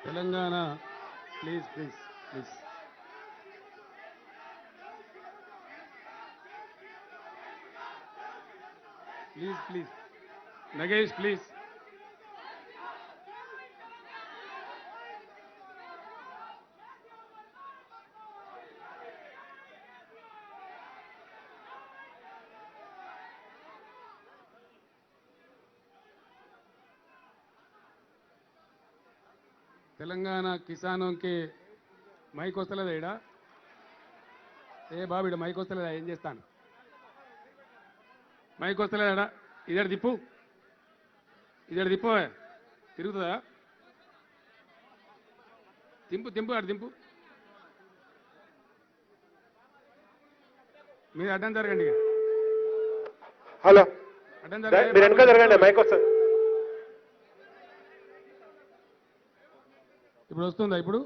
Telangana please please please please please Nagesh please Telangana కిసానों के mic వస్తలేదా ఈడ ఏ బాబు ఈడ మైక్ వస్తలేదా ఏం చేస్తాను మైక్ వస్తలేదా ఇదడ దిప్పు తిరుగుతుందా దింపు దింపు అటు దింపు మీరు అడ్డం జరగండి ఇక. హలో అడ్డం జరగండి మీరు వెనక జరగండి మైక్ వస్తుంది. ఇప్పుడు వస్తుందా ఇప్పుడు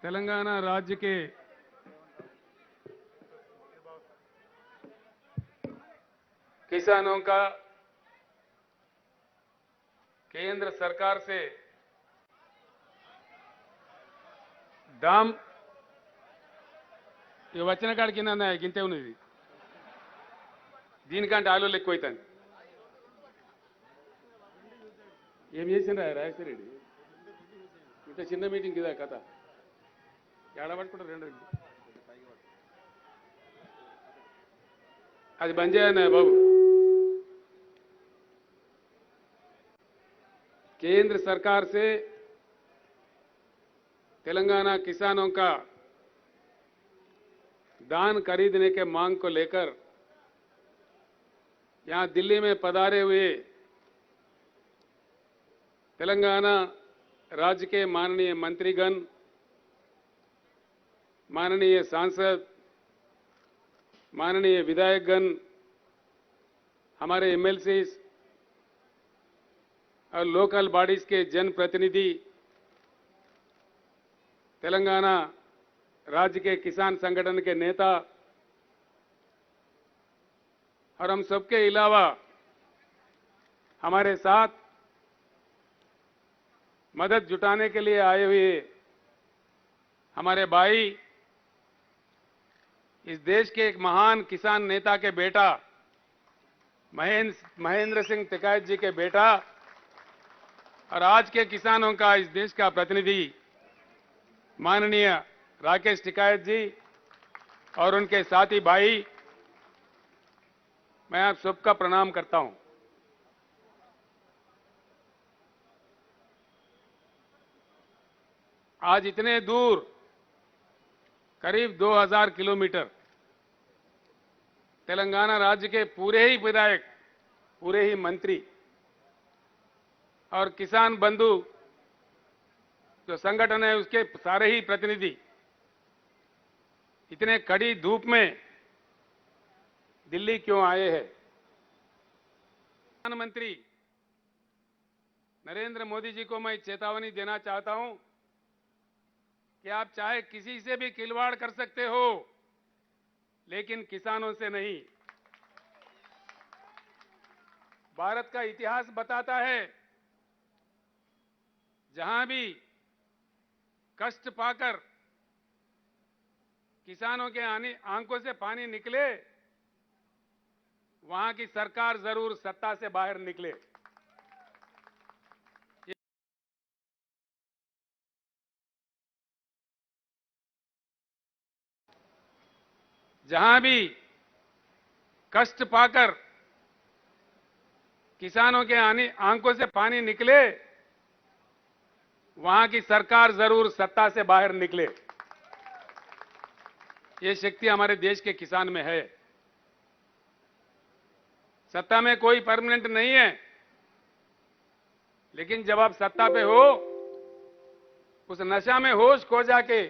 तेलंगाना राज्य के किसानों का केंद्र सरकार से दाम ये వచ్చిన కాడికి కింద గింతే ఉన్నది దీనికంటే ఆలోలు ఎక్కువైతాయి ఏం చేసిండ్రా రాజశేఖర రెడ్డి ఇంత చిన్న మీటింగ్ ఇదా కథ ఏడబట్టుకుంటారు రెండు అది బంద్ చేయన్నా బాబు केंद्र सरकार से तेलंगाना किसानों का धान खरीदने के मांग को लेकर यहां दिल्ली में पधारे हुए तेलंगाना राज्य के माननीय मंत्रीगण, माननीय सांसद, माननीय विधायकगण, हमारे एमएलसीज और लोकल बॉडीज के जनप्रतिनिधि, तेलंगाना राज्य के किसान संगठन के नेता और हम सबके अलावा हमारे साथ मदद जुटाने के लिए आए हुए हमारे भाई, इस देश के एक महान किसान नेता के बेटा महेंद्र सिंह टिकैत जी के बेटा और आज के किसानों का इस देश का प्रतिनिधि माननीय राकेश टिकैत जी और उनके साथी भाई, मैं आप सबका प्रणाम करता हूं। आज इतने दूर करीब 2000 किलोमीटर तेलंगाना राज्य के पूरे ही विधायक, पूरे ही मंत्री और किसान बंधु जो संगठन है उसके सारे ही प्रतिनिधि इतने कड़ी धूप में दिल्ली क्यों आए हैं? प्रधानमंत्री नरेंद्र मोदी जी को मैं चेतावनी देना चाहता हूं कि आप चाहे किसी से भी खिलवाड़ कर सकते हो, लेकिन किसानों से नहीं। भारत का इतिहास बताता है जहां भी कष्ट पाकर किसानों के आंखों से पानी निकले, वहां की सरकार जरूर सत्ता से बाहर निकले। जहां भी कष्ट पाकर किसानों के आंखों से पानी निकले, वहां की सरकार जरूर सत्ता से बाहर निकले। ये शक्ति हमारे देश के किसान में है। सत्ता में कोई परमानेंट नहीं है, लेकिन जब आप सत्ता पे हो, उस नशा में होश खो जाके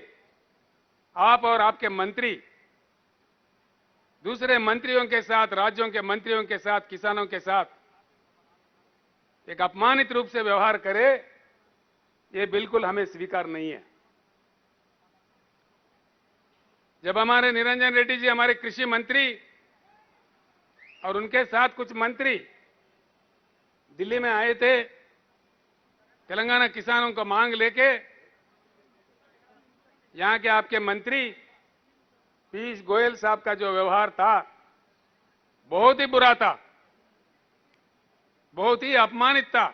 आप और आपके मंत्री दूसरे मंत्रियों के साथ, राज्यों के मंत्रियों के साथ, किसानों के साथ एक अपमानित रूप से व्यवहार करे, ये बिल्कुल हमें स्वीकार नहीं है। जब हमारे निरंजन रेड्डी जी हमारे कृषि मंत्री और उनके साथ कुछ मंत्री दिल्ली में आए थे तेलंगाना किसानों को मांग लेके। यहां के आपके मंत्री पीयूष गोयल साहब का जो व्यवहार था बहुत ही बुरा था, बहुत ही अपमानित था।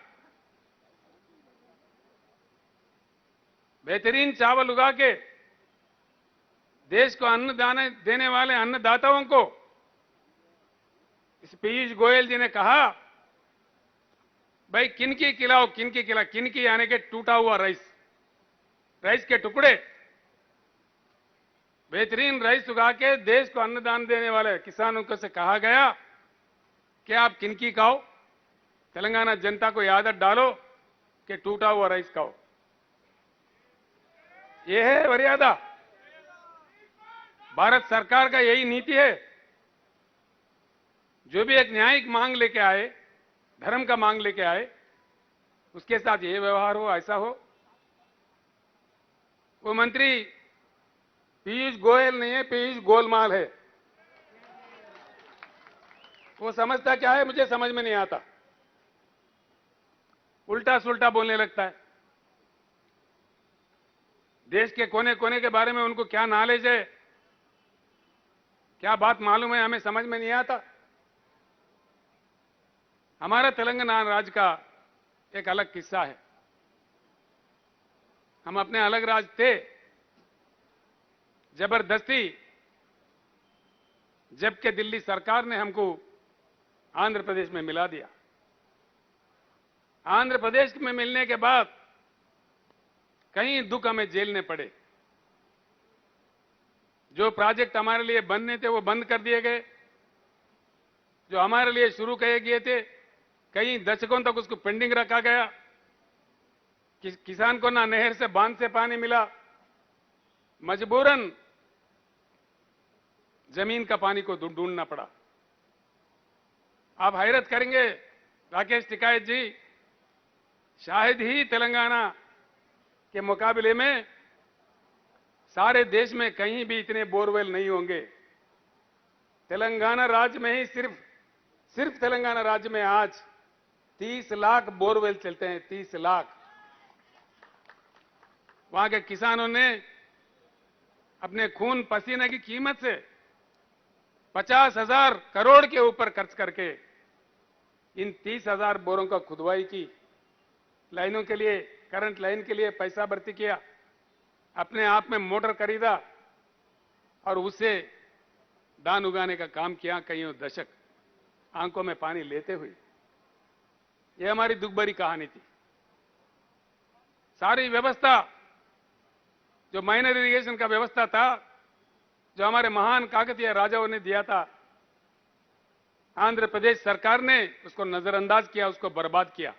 बेहतरीन चावल उगा के देश को अन्न देने वाले अन्नदाताओं को इस पीयूष गोयल जी ने कहा, भाई किनकी खिलाओ, किनकी खिला, किनकी यानी के टूटा हुआ राइस के टुकड़े। बेहतरीन राइस उगा के देश को अन्नदान देने वाले किसानों को से कहा गया कि आप किनकी खाओ, तेलंगाना जनता को ये आदत डालो कि टूटा हुआ राइस खाओ। ये है मर्यादा। भारत सरकार का यही नीति है। जो भी एक न्यायिक मांग लेके आए, धर्म का मांग लेके आए, उसके साथ ये व्यवहार हो, ऐसा हो। वो मंत्री पीयूष गोयल नहीं है, पीयूष गोलमाल है। वो समझता क्या है मुझे समझ में नहीं आता। उल्टा सुल्टा बोलने लगता है। देश के कोने कोने के बारे में उनको क्या नॉलेज है, क्या बात मालूम है, हमें समझ में नहीं आता। हमारा तेलंगाना राज्य का एक अलग किस्सा है। हम अपने अलग राज्य थे, जबरदस्ती जबकि दिल्ली सरकार ने हमको आंध्र प्रदेश में मिला दिया। आंध्र प्रदेश में मिलने के बाद कई दुख हमें झेलने पड़े। जो प्रोजेक्ट हमारे लिए बनने थे वो बंद कर दिए गए। जो हमारे लिए शुरू किए गए थे कई दशकों तक उसको पेंडिंग रखा गया। किसान को ना नहर से बांध से पानी मिला, मजबूरन जमीन का पानी को ढूंढना पड़ा। आप हैरत करेंगे राकेश टिकायत जी, शायद ही तेलंगाना के मुकाबले में सारे देश में कहीं भी इतने बोरवेल नहीं होंगे। तेलंगाना राज्य में ही सिर्फ तेलंगाना राज्य में आज 30 लाख बोरवेल चलते हैं, 30 लाख। वहां के किसानों ने अपने खून पसीने की कीमत से 50,000 करोड़ के ऊपर खर्च करके इन 30,000 बोरों का खुदवाई की, लाइनों के लिए, करंट लाइन के लिए पैसा भर्ती किया, अपने आप में मोटर खरीदा और उससे धान उगाने का काम किया कईयों दशक, आंखों में पानी लेते हुए। यह हमारी दुख भरी कहानी थी। सारी व्यवस्था जो माइनर इरिगेशन का व्यवस्था था, जो हमारे महान काकतीय राजाओं ने दिया था, आंध्र प्रदेश सरकार ने उसको नजरअंदाज किया, उसको बर्बाद किया।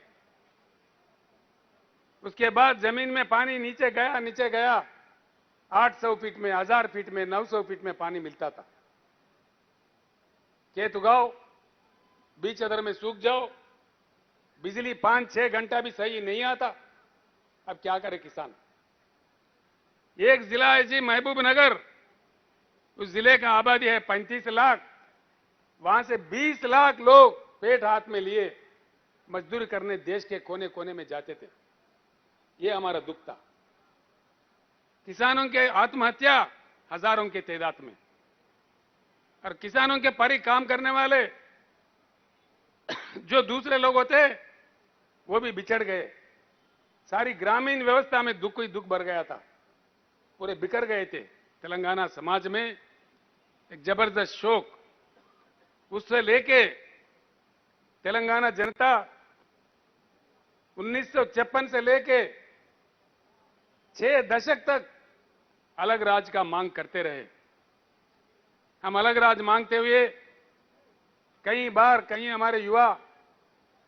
उसके बाद जमीन में पानी नीचे गया 800 फीट में, 1000 फीट में, 900 फीट में पानी मिलता था। खेत उगाओ, बीच अदर में सूख जाओ, बिजली 5-6 घंटा भी सही नहीं आता। अब क्या करे किसान। एक जिला है जी महबूबनगर, उस जिले का आबादी है 35 लाख। वहां से 20 लाख लोग पेट हाथ में लिए मजदूरी करने देश के कोने कोने में जाते थे। ये हमारा दुख था। किसानों के आत्महत्या हजारों की तादाद में, और किसानों के परी काम करने वाले जो दूसरे लोग होते वो भी बिछड़ गए। सारी ग्रामीण व्यवस्था में दुख ही दुख भर गया था, पूरे बिखर गए थे। तेलंगाना समाज में एक जबरदस्त शोक, उससे लेके तेलंगाना जनता 1956 से लेके 6 दशक तक अलग राज्य का मांग करते रहे। हम अलग राज्य मांगते हुए कई बार कई हमारे युवा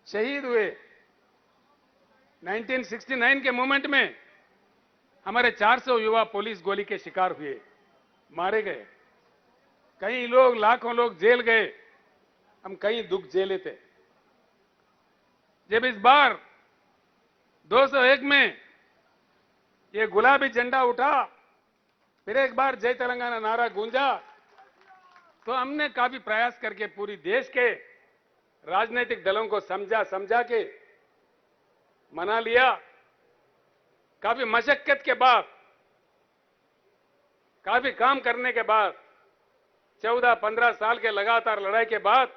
शहीद हुए। 1969 के मूवमेंट में हमारे 400 युवा पुलिस गोली के शिकार हुए, मारे गए। कई लोग, लाखों लोग जेल गए। हम कई दुख झेले थे। जब इस बार 201 में ये गुलाबी झंडा उठा, फिर एक बार जय तेलंगाना नारा गूंजा, तो हमने काफी प्रयास करके पूरी देश के राजनीतिक दलों को समझा समझा के मना लिया। काफी मशक्कत के बाद, काफी काम करने के बाद, 14-15 साल के लगातार लड़ाई के बाद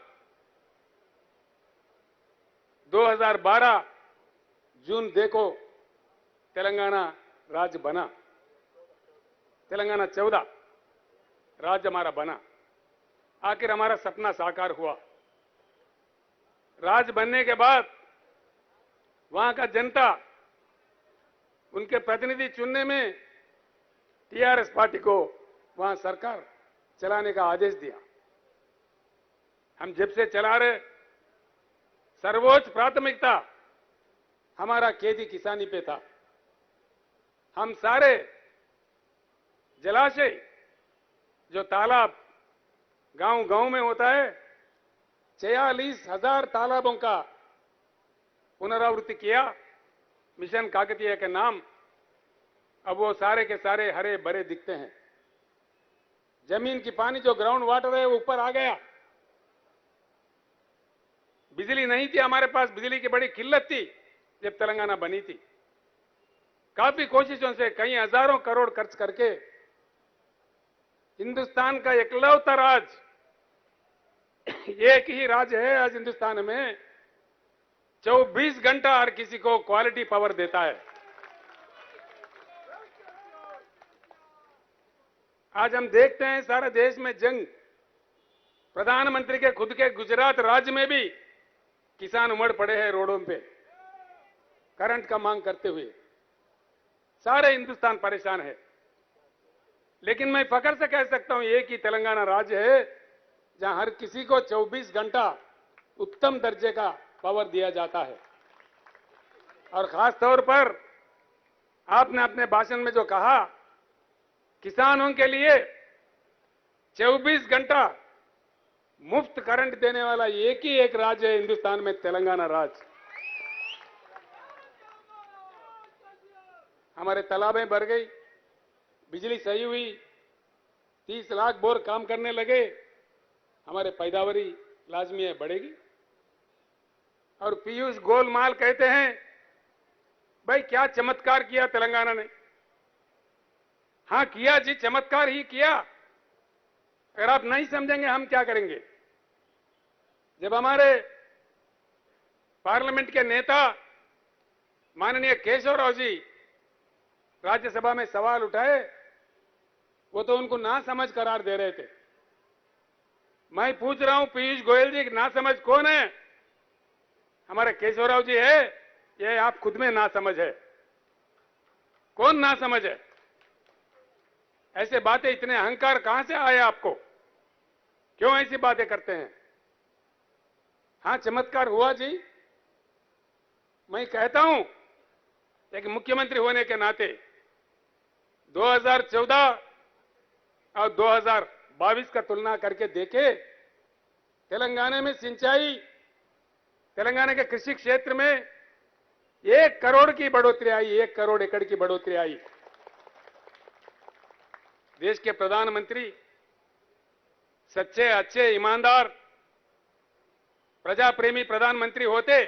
2012 जून देखो तेलंगाना राज्य बना। तेलंगाना 14 राज्य हमारा बना। आखिर हमारा सपना साकार हुआ। राज्य बनने के बाद वहां का जनता उनके प्रतिनिधि चुनने में टीआरएस पार्टी को वहां सरकार चलाने का आदेश दिया। हम जब से चला रहे, सर्वोच्च प्राथमिकता हमारा खेती किसानी पे था। हम सारे जलाशय, जो तालाब गांव-गांव में होता है, 46,000 तालाबों का पुनरावृत्ति किया मिशन काकतीय के नाम। अब वो सारे के सारे हरे भरे दिखते हैं। जमीन की पानी जो ग्राउंड वाटर है वो ऊपर आ गया। बिजली नहीं थी हमारे पास, बिजली की बड़ी किल्लत थी जब तेलंगाना बनी थी। काफी कोशिशों से कई हजारों करोड़ खर्च करके हिंदुस्तान का इकलौता राज्य, एक ही राज्य है आज हिंदुस्तान में 24 घंटा हर किसी को क्वालिटी पावर देता है। आज हम देखते हैं सारे देश में जंग। प्रधानमंत्री के खुद के गुजरात राज्य में भी किसान उमड़ पड़े हैं रोडों पे करंट का मांग करते हुए। सारे हिंदुस्तान परेशान है। लेकिन मैं फख्र से कह सकता हूं एक ही तेलंगाना राज्य है जहां हर किसी को 24 घंटा उत्तम दर्जे का पावर दिया जाता है। और खास तौर पर आपने अपने भाषण में जो कहा, किसानों के लिए 24 घंटा मुफ्त करंट देने वाला एक ही एक राज्य है हिंदुस्तान में, तेलंगाना राज्य। हमारे तालाबें भर गई, बिजली सही हुई, 30 लाख बोर काम करने लगे, हमारे पैदावारी लाजमी है बढ़ेगी। और पीयूष गोलमाल कहते हैं, भाई क्या चमत्कार किया तेलंगाना ने। हां किया जी, चमत्कार ही किया। अगर आप नहीं समझेंगे हम क्या करेंगे। जब हमारे पार्लियामेंट के नेता माननीय केशव राव जी राज्यसभा में सवाल उठाए, वो तो उनको ना समझ करार दे रहे थे। मैं पूछ रहा हूं पीयूष गोयल जी, ना समझ कौन है? हमारे केशव राव जी है, ये आप खुद में ना समझ है। कौन ना समझ है? ऐसे बातें, इतने अहंकार कहां से आए आपको? क्यों ऐसी बातें करते हैं? हां चमत्कार हुआ जी। मैं कहता हूं एक मुख्यमंत्री होने के नाते 2014 और 2022 का तुलना करके देखे, तेलंगाना में सिंचाई, तेलंगाना के कृषि क्षेत्र में 1 करोड़ की बढ़ोतरी आई, 1 करोड़ एकड़ की बढ़ोतरी आई। देश के प्रधानमंत्री सच्चे, अच्छे, ईमानदार, प्रजा प्रेमी प्रधानमंत्री होते,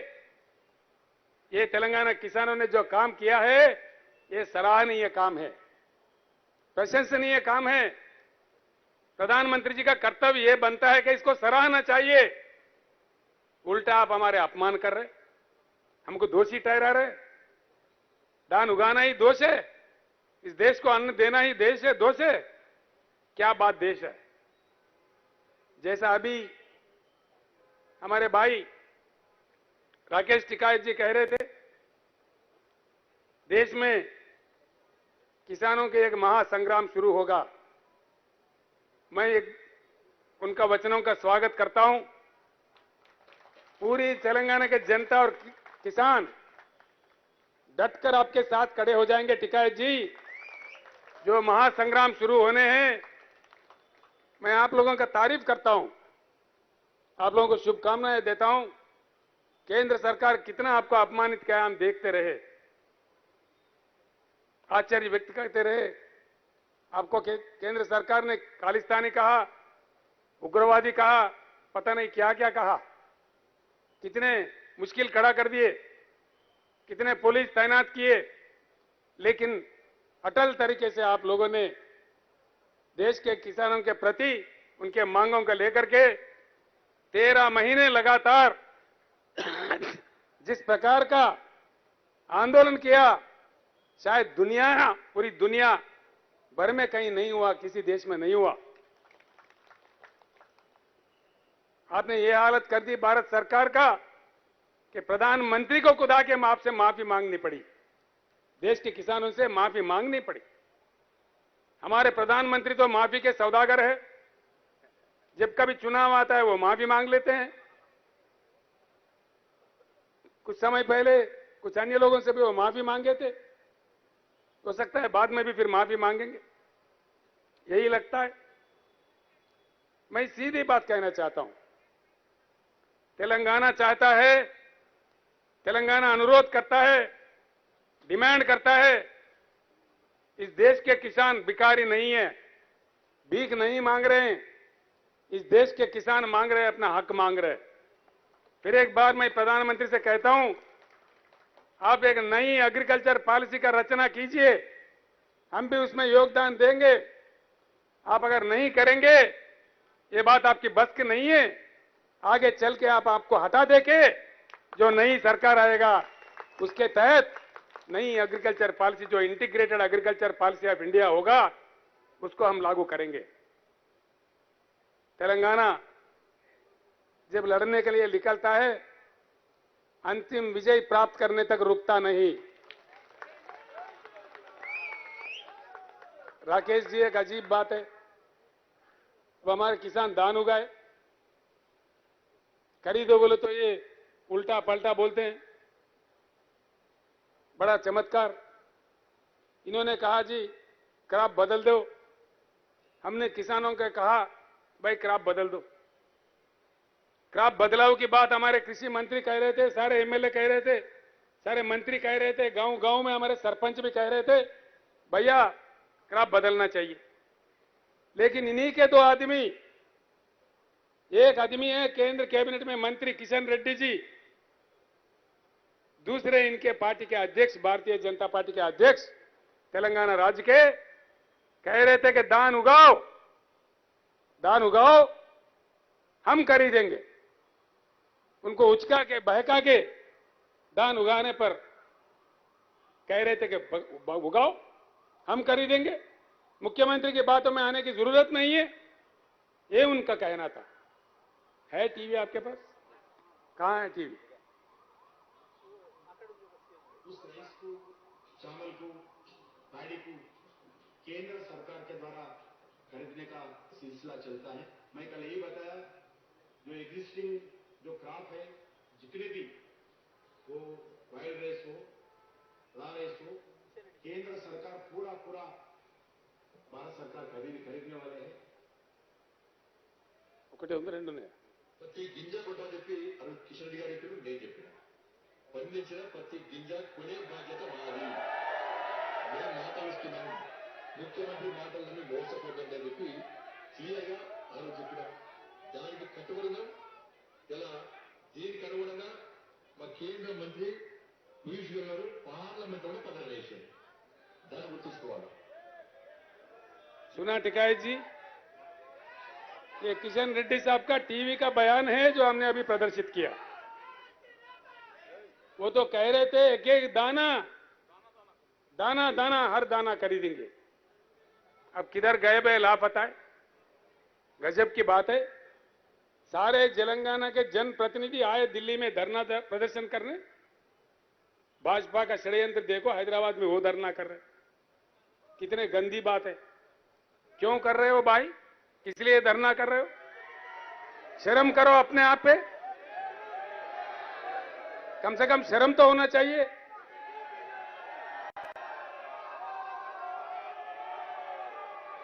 ये तेलंगाना किसानों ने जो काम किया है, ये सराहनीय काम है, प्रशंसनीय काम है। प्रधानमंत्री जी का कर्तव्य ये बनता है कि इसको सराहना चाहिए। उल्टा आप हमारे अपमान कर रहे, हमको दोषी ठहरा रहे। धान उगाना ही दोष है, इस देश को अन्न देना ही देश है, दोष है? क्या बात देश है? जैसा अभी हमारे भाई राकेश टिकायत जी कह रहे थे, देश में किसानों के एक महासंग्राम शुरू होगा। मैं उनका वचनों का स्वागत करता हूं। पूरी तेलंगाना के जनता और किसान डटकर आपके साथ खड़े हो जाएंगे। टिकायत जी, जो महासंग्राम शुरू होने हैं, मैं आप लोगों का तारीफ करता हूं, आप लोगों को शुभकामनाएं देता हूं। केंद्र सरकार कितना आपको अपमानित किया हम देखते रहे, आश्चर्य व्यक्त करते रहे। आपको केंद्र सरकार ने खालिस्तानी कहा, उग्रवादी कहा, पता नहीं क्या क्या कहा। कितने मुश्किल खड़ा कर दिए, कितने पुलिस तैनात किए, लेकिन अटल तरीके से आप लोगों ने देश के किसानों के प्रति उनके मांगों को लेकर के 13 महीने लगातार जिस प्रकार का आंदोलन किया, शायद पूरी दुनिया भर में कहीं नहीं हुआ, किसी देश में नहीं हुआ। आपने ये हालत कर दी भारत सरकार का कि प्रधानमंत्री को खुद आके आपसे माफी मांगनी पड़ी, देश के किसानों से माफी मांगनी पड़ी। हमारे प्रधानमंत्री तो माफी के सौदागर है, जब कभी चुनाव आता है वो माफी मांग लेते हैं। कुछ समय पहले कुछ अन्य लोगों से भी वो माफी मांगे थे, हो सकता है बाद में भी फिर माफी मांगेंगे, यही लगता है। मैं सीधी बात कहना चाहता हूं, तेलंगाना चाहता है, तेलंगाना अनुरोध करता है, डिमांड करता है, इस देश के किसान भिखारी नहीं है, भीख नहीं मांग रहे हैं। इस देश के किसान मांग रहे हैं, अपना हक मांग रहे हैं। फिर एक बार मैं प्रधानमंत्री से कहता हूं, आप एक नई एग्रीकल्चर पॉलिसी का रचना कीजिए, हम भी उसमें योगदान देंगे। आप अगर नहीं करेंगे, ये बात आपकी बस की नहीं है, आगे चल के आपको हटा देके जो नई सरकार आएगा उसके तहत नई एग्रीकल्चर पॉलिसी, जो integrated agriculture policy of India होगा, उसको हम लागू करेंगे। तेलंगाना जब लड़ने के लिए निकलता है, अंतिम विजय प्राप्त करने तक रुकता नहीं। राकेश जी, एक अजीब बात है, अब हमारे किसान धान उगाए, खरीदो बोले तो ये उल्टा पलटा बोलते हैं। बड़ा चमत्कार, इन्होंने कहा जी क्रॉप बदल दो। हमने किसानों को कहा भाई क्रॉप बदल दो। क्रॉप बदलाव की बात हमारे कृषि मंत्री कह रहे थे, सारे एमएलए कह रहे थे, सारे मंत्री कह रहे थे, गांव गांव में हमारे सरपंच भी कह रहे थे भैया क्रॉप बदलना चाहिए। लेकिन इन्हीं के दो आदमी, एक आदमी है केंद्र कैबिनेट में मंत्री किशन रेड्डी जी, दूसरे इनके पार्टी के अध्यक्ष, भारतीय जनता पार्टी के अध्यक्ष तेलंगाना राज्य के, कह रहे थे कि धान उगाओ, धान उगाओ, हम खरीदेंगे। उनको उचका के बहका के धान उगाने पर कह रहे थे कि उगाओ, हम खरीदेंगे, मुख्यमंत्री की बातों में आने की जरूरत नहीं है, ये उनका कहना था। है टीवी आपके पास? कहां है टीवी? उस राइस को, चावल को, पैडी को केंद्र सरकार के द्वारा खरीदने का सिलसिला चलता है। मैं कल यही बताया, जो एग्जिस्टिंग जो क्रॉप है, जितने भी वो वाइल्ड राइस हो, रा राइस हो, केंद्र सरकार पूरा भारत सरकार खरीदने वाले है। ఒకటే ఉంది, రెండు ఉన్నాయి. ప్రతి గింజ కొట్టని చెప్పి కిషన్ రెడ్డి గారు చెప్పారు, నేను చెప్పిన పండించిన ప్రతి గింజ కొనే బాధ్యత మాది. మేము మాట ఇస్తున్నాము, ముఖ్యమంత్రి మాటలను మోసపోకండి అని చెప్పి క్లియర్గా ఆయన చెప్పినాం. దానికి కట్టుబడిగా ఇలా దీనికి అనుగుణంగా మా కేంద్ర మంత్రి పీయూష్ గోయల్ గారు పార్లమెంట్ లో పదవి వేశారు. దాన్ని గుర్తుంచుకోవాలి. सुना टिकायत जी, ये किशन रेड्डी साहब का टीवी का बयान है जो हमने अभी प्रदर्शित किया। वो तो कह रहे थे एक एक दाना दाना दाना हर दाना खरीदेंगे। अब किधर गए बे लापता है। गजब की बात है, सारे तेलंगाना के जनप्रतिनिधि आए दिल्ली में धरना प्रदर्शन करने। भाजपा का षड्यंत्र देखो, हैदराबाद में वो धरना कर रहे, कितने गंदी बात है। क्यों कर रहे हो भाई, किस लिए धरना कर रहे हो? शर्म करो अपने आप पे, कम से कम शर्म तो होना चाहिए।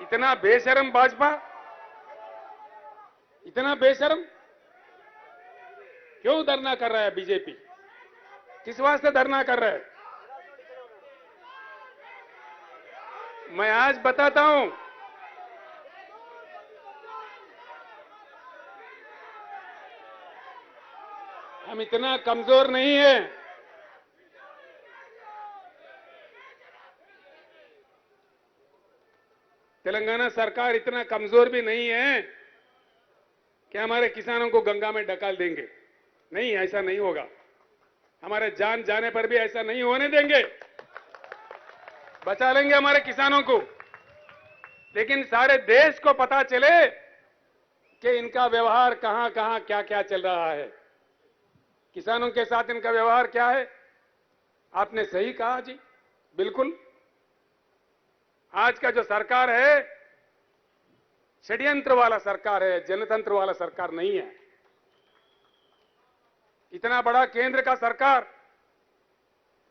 इतना बेशर्म भाजपा, इतना बेशर्म क्यों धरना कर रहा है बीजेपी? किस वास्ते धरना कर रहा है? मैं आज बताता हूं, हम इतना कमजोर नहीं है। तेलंगाना सरकार इतना कमजोर भी नहीं है कि हमारे किसानों को गंगा में डकाल देंगे। नहीं, ऐसा नहीं होगा। हमारे जान जाने पर भी ऐसा नहीं होने देंगे। बचा लेंगे हमारे किसानों को। लेकिन सारे देश को पता चले कि इनका व्यवहार कहां कहां क्या क्या चल रहा है। किसानों के साथ इनका व्यवहार क्या है। आपने सही कहा जी, बिल्कुल। आज का जो सरकार है षड्यंत्र वाला सरकार है, जनतंत्र वाला सरकार नहीं है। इतना बड़ा केंद्र का सरकार,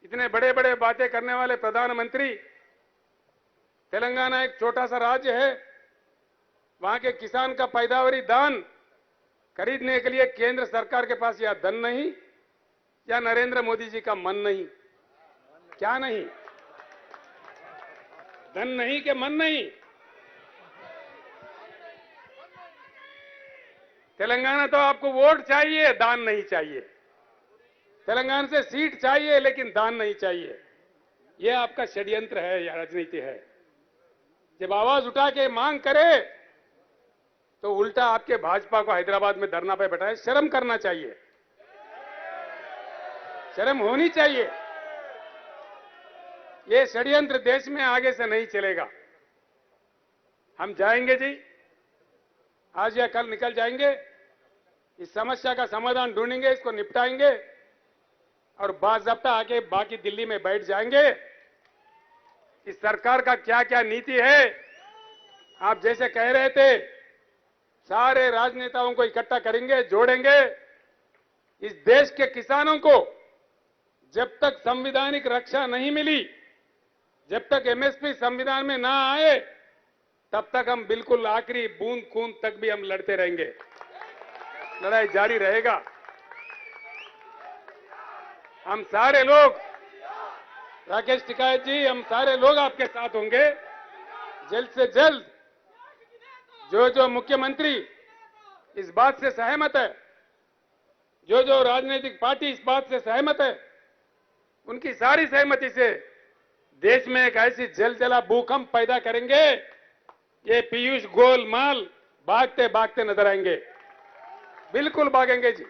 इतने बड़े बड़े बातें करने वाले प्रधानमंत्री, तेलंगाना एक छोटा सा राज्य है, वहां के किसान का पैदावारी दान खरीदने के लिए केंद्र सरकार के पास या धन नहीं या नरेंद्र मोदी जी का मन नहीं। क्या नहीं? धन नहीं कि मन नहीं? तेलंगाना तो आपको वोट चाहिए, दान नहीं चाहिए। तेलंगाना से सीट चाहिए लेकिन दान नहीं चाहिए। यह आपका षड्यंत्र है या राजनीति है। जब आवाज उठा के मांग करे तो उल्टा आपके भाजपा को हैदराबाद में धरना पे बैठाए। शर्म करना चाहिए, शर्म होनी चाहिए। ये षड्यंत्र देश में आगे से नहीं चलेगा। हम जाएंगे जी, आज या कल निकल जाएंगे, इस समस्या का समाधान ढूंढेंगे, इसको निपटाएंगे और बाज़ाब्ता आके बाकी दिल्ली में बैठ जाएंगे। इस सरकार का क्या क्या नीति है, आप जैसे कह रहे थे, सारे राजनेताओं को इकट्ठा करेंगे, जोड़ेंगे। इस देश के किसानों को जब तक संवैधानिक रक्षा नहीं मिली, जब तक एमएसपी संविधान में ना आए, तब तक हम बिल्कुल आखिरी बूंद खून तक भी हम लड़ते रहेंगे। लड़ाई जारी रहेगा। हम सारे लोग, राकेश टिकैत जी, हम सारे लोग आपके साथ होंगे। जल्द से जल्द जो जो मुख्यमंत्री इस बात से सहमत है, जो जो राजनीतिक पार्टी इस बात से सहमत है, उनकी सारी सहमति से देश में एक ऐसी जलजला भूकंप पैदा करेंगे, ये पीयूष गोलमाल भागते भागते नजर आएंगे। बिल्कुल भागेंगे जी।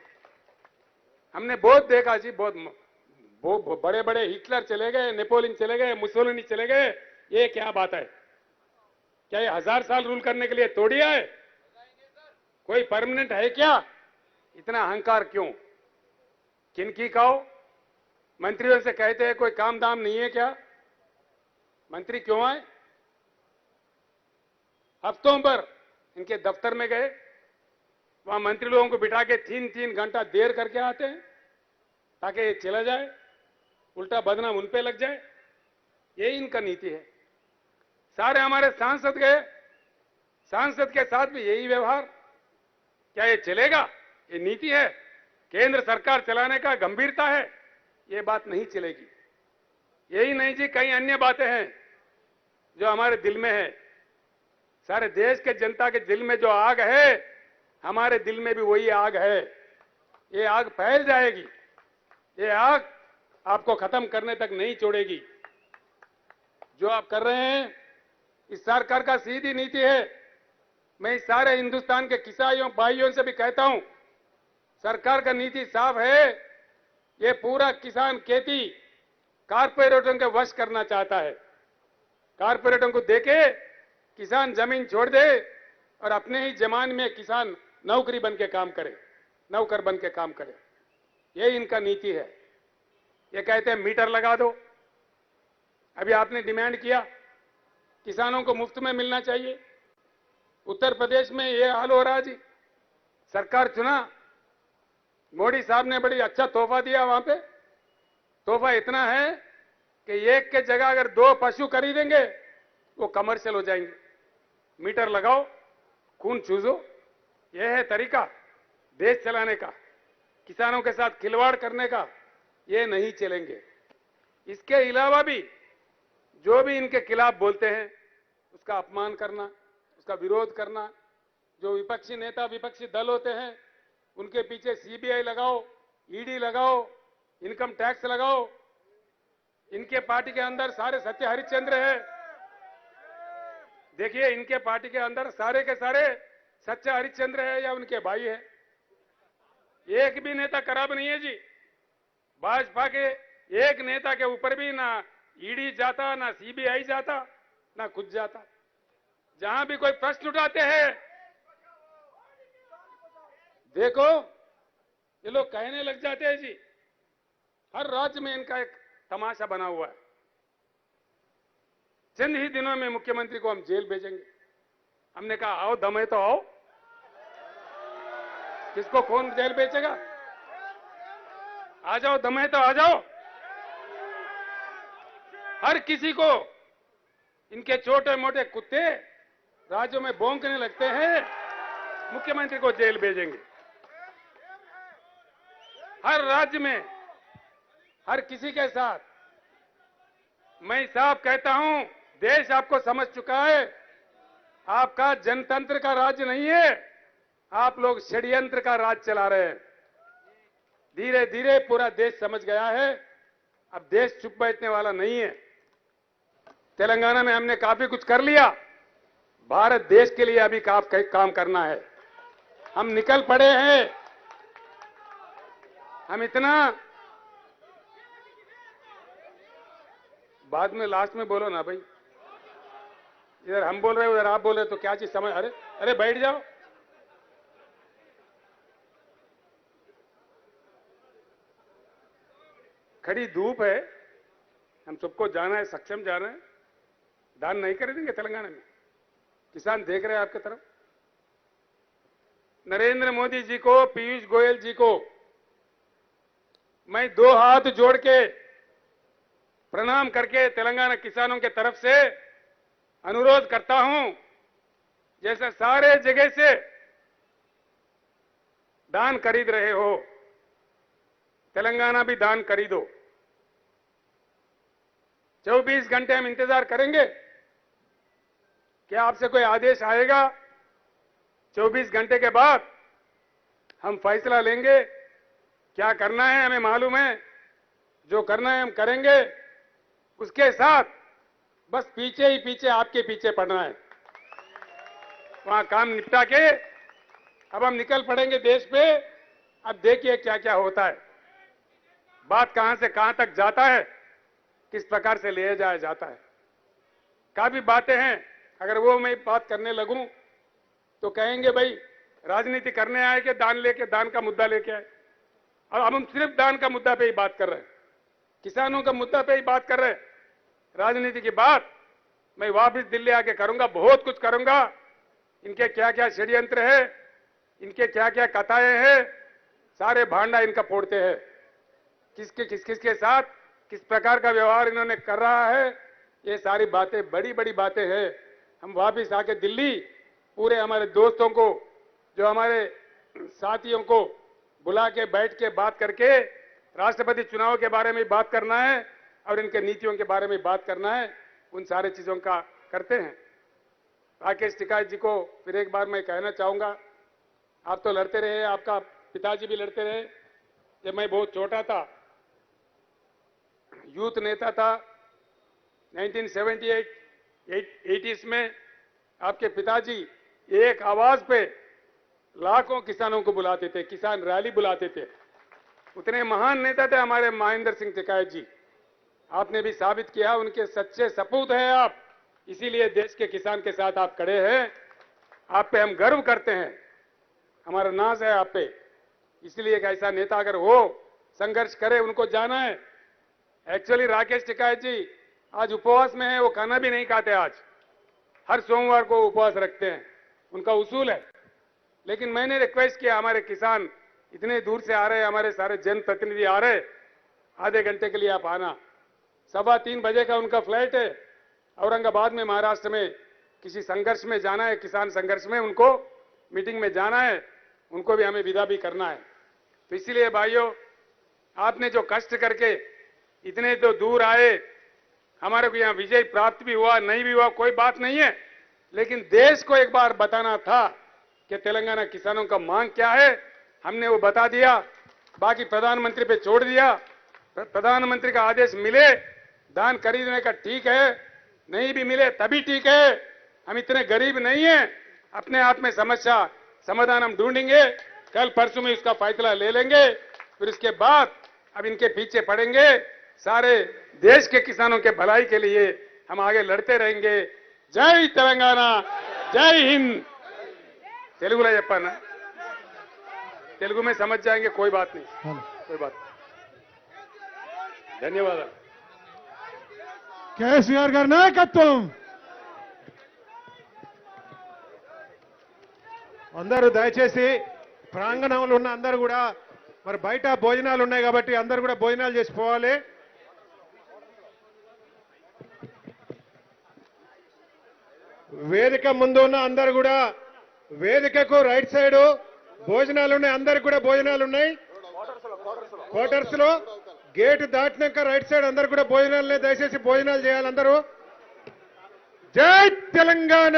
हमने बहुत देखा जी, बहुत बड़े बड़े हिटलर चले गए, नेपोलियन चले गए, मुसोलिनी चले गए। ये क्या बात है? क्या ये 1000 साल रूल करने के लिए तोड़ी है? कोई परमानेंट है क्या? इतना अहंकार क्यों? किनकी कहो? मंत्रियों से कहते हैं कोई काम दाम नहीं है क्या? मंत्री क्यों आए? हफ्तों पर इनके दफ्तर में गए, वहां मंत्री लोगों को बिठा के 3-3 घंटा देर करके आते हैं ताकि ये चला जाए, उल्टा बदनाम उन पे लग जाए। यही इनका नीति है। सारे हमारे सांसद गए, सांसद के साथ भी यही व्यवहार। क्या ये चलेगा? ये नीति है? केंद्र सरकार चलाने का गंभीरता है? ये बात नहीं चलेगी। यही नहीं जी, कई अन्य बातें हैं जो हमारे दिल में है। सारे देश के जनता के दिल में जो आग है, हमारे दिल में भी वही आग है। ये आग फैल जाएगी। ये आग आपको खत्म करने तक नहीं छोड़ेगी। जो आप कर रहे हैं, इस सरकार का सीधी नीति है। मैं इस सारे हिंदुस्तान के किसानों भाइयों से भी कहता हूं, सरकार का नीति साफ है। ये पूरा किसान खेती कारपोरेटों के वश करना चाहता है। कारपोरेटों को देके किसान जमीन छोड़ दे और अपने ही जमान में किसान नौकरी बन के काम करे, नौकर बन के काम करे। यही इनका नीति है। ये कहते हैं मीटर लगा दो। अभी आपने डिमांड किया किसानों को मुफ्त में मिलना चाहिए। उत्तर प्रदेश में ये हाल हो रहा जी। सरकार चुना, मोदी साहब ने बड़ी अच्छा तोहफा दिया। वहां पे तोहफा इतना है कि एक के जगह अगर 2 पशु खरीदेंगे वो कमर्शियल हो जाएंगे। मीटर लगाओ, खून चूसो। यह है तरीका देश चलाने का, किसानों के साथ खिलवाड़ करने का। ये नहीं चलेंगे। इसके अलावा भी जो भी इनके खिलाफ बोलते हैं उसका अपमान करना, उसका विरोध करना, जो विपक्षी नेता विपक्षी दल होते हैं उनके पीछे सीबीआई लगाओ, ईडी लगाओ, इनकम टैक्स लगाओ, इनके पार्टी के अंदर सारे सत्य हरिश्चंद्र है। देखिए, इनके पार्टी के अंदर सारे के सारे सच्चा हरिश्चंद्र है या उनके भाई है। एक भी नेता खराब नहीं है जी। भाजपा के एक नेता के ऊपर भी ना ईडी जाता, ना सीबीआई जाता, ना खुद जाता। जहां भी कोई प्रश्न उठाते हैं, देखो ये लोग कहने लग जाते हैं जी। हर राज्य में इनका एक तमाशा बना हुआ है। चंद ही दिनों में मुख्यमंत्री को हम जेल भेजेंगे। हमने कहा आओ, दम है तो आओ। किसको कौन जेल भेजेगा? आ जाओ, दम है तो आ जाओ। हर किसी को इनके छोटे मोटे कुत्ते राज्यों में भौंकने लगते हैं, मुख्यमंत्री को जेल भेजेंगे। हर राज्य में हर किसी के साथ मैं साफ कहता हूं, देश आपको समझ चुका है। आपका जनतंत्र का राज्य नहीं है, आप लोग षड्यंत्र का राज चला रहे हैं। धीरे धीरे पूरा देश समझ गया है, अब देश चुप बैठने वाला नहीं है। तेलंगाना में हमने काफी कुछ कर लिया, भारत देश के लिए अभी काम करना है। हम निकल पड़े हैं। हम इतना बाद में लास्ट में बोलो ना भाई। इधर हम बोल रहे हैं, उधर आप बोल रहे, तो क्या चीज समझ। अरे अरे बैठ जाओ। खड़ी धूप है, हम सबको जाना है, सक्षम जाना है। दान नहीं कर देंगे तेलंगाना में। किसान देख रहे हैं आपकी तरफ। नरेंद्र मोदी जी को, पीयूष गोयल जी को मैं दो हाथ जोड़ के प्रणाम करके तेलंगाना किसानों के तरफ से अनुरोध करता हूं, जैसे सारे जगह से दान खरीद रहे हो, तेलंगाना भी दान खरीदो। 24 घंटे हम इंतजार करेंगे। क्या आपसे कोई आदेश आएगा? 24 घंटे के बाद हम फैसला लेंगे। क्या करना है हमें मालूम है, जो करना है हम करेंगे। उसके साथ बस पीछे ही पीछे आपके पीछे पड़ना है। वहां काम निपटा के अब हम निकल पड़ेंगे देश पे। अब देखिए क्या क्या होता है, बात कहां से कहां तक जाता है, किस प्रकार से ले जाया जाता है। काफी बातें हैं, अगर वो मैं बात करने लगूं तो कहेंगे भाई राजनीति करने आए कि दान का मुद्दा लेके आए। अब हम सिर्फ दान का मुद्दा पे ही बात कर रहे हैं, किसानों का मुद्दा पे ही बात कर रहे हैं। राजनीति की बात मैं वापस दिल्ली आके करूंगा, बहुत कुछ करूंगा। इनके क्या क्या षड्यंत्र है, इनके क्या क्या कथाएं हैं, सारे भांडा इनका फोड़ते हैं। किसके साथ किस प्रकार का व्यवहार इन्होंने कर रहा है, ये सारी बातें बड़ी बड़ी बातें हैं। हम वापस आके दिल्ली पूरे हमारे दोस्तों को, जो हमारे साथियों को बुला के बैठ के बात करके राष्ट्रपति चुनाव के बारे में बात करना है और इनके नीतियों के बारे में बात करना है। उन सारे चीजों का करते हैं। राकेश टिकैत जी को फिर एक बार मैं कहना चाहूंगा, आप तो लड़ते रहे, आपका पिताजी भी लड़ते रहे। जब मैं बहुत छोटा था, यूथ नेता था, 1978-80s में आपके पिताजी एक आवाज पे लाखों किसानों को बुलाते थे, किसान रैली बुलाते थे। उतने महान नेता थे हमारे महेंद्र सिंह टिकैत जी। आपने भी साबित किया, उनके सच्चे सपूत हैं आप, इसीलिए देश के किसान के साथ आप खड़े हैं। आप पे हम गर्व करते हैं, हमारा नाज है आप पे। इसलिए एक ऐसा नेता अगर हो, संघर्ष करे, उनको जाना है। एक्चुअली राकेश टिकैत जी आज उपवास में है, वो खाना भी नहीं खाते। आज हर सोमवार को उपवास रखते हैं, उनका उसूल है। लेकिन मैंने रिक्वेस्ट किया, हमारे किसान इतने दूर से आ रहे हैं, हमारे सारे जनप्रतिनिधि आ रहे, आधे घंटे के लिए आप आना। 3:15 बजे का उनका फ्लाइट है, औरंगाबाद में महाराष्ट्र में किसी संघर्ष में जाना है, किसान संघर्ष में उनको मीटिंग में जाना है, उनको भी हमें विदा भी करना है। तो इसलिए भाइयों, आपने जो कष्ट करके इतने तो दूर आए, हमारे को यहां विजय प्राप्त भी हुआ, नहीं भी हुआ, कोई बात नहीं है। लेकिन देश को एक बार बताना था कि तेलंगाना किसानों का मांग क्या है। हमने वो बता दिया। बाकी प्रधानमंत्री पे छोड़ दिया। प्रधानमंत्री का आदेश मिले धान खरीदने का ठीक है, नहीं भी मिले तभी ठीक है। हम इतने गरीब नहीं हैं, अपने आप में समस्या समाधान हम ढूंढेंगे, कल परसों में उसका फैसला ले लेंगे। फिर इसके बाद अब इनके पीछे पड़ेंगे, सारे देश के किसानों के भलाई के लिए हम आगे लड़ते रहेंगे। जय तेलंगाना, जय हिंद। तेलुगुలో చెప్పానా? तेलुगु में समझ जाएंगे, कोई बात नहीं, कोई बात नहीं। धन्यवाद। కేసీఆర్ గారి నాయకత్వం. అందరూ దయచేసి ప్రాంగణంలో ఉన్న అందరూ కూడా మరి బయట భోజనాలు ఉన్నాయి కాబట్టి అందరూ కూడా భోజనాలు చేసి పోవాలి. వేదిక ముందు ఉన్న అందరూ కూడా వేదికకు రైట్ సైడ్ భోజనాలు ఉన్నాయి, అందరికి కూడా భోజనాలు ఉన్నాయి. క్వార్టర్స్ లో గేట్ దాటినాక రైట్ సైడ్ అందరు కూడా భోజనాలు దయచేసి భోజనాలు చేయాలి అందరూ. జై తెలంగాణ.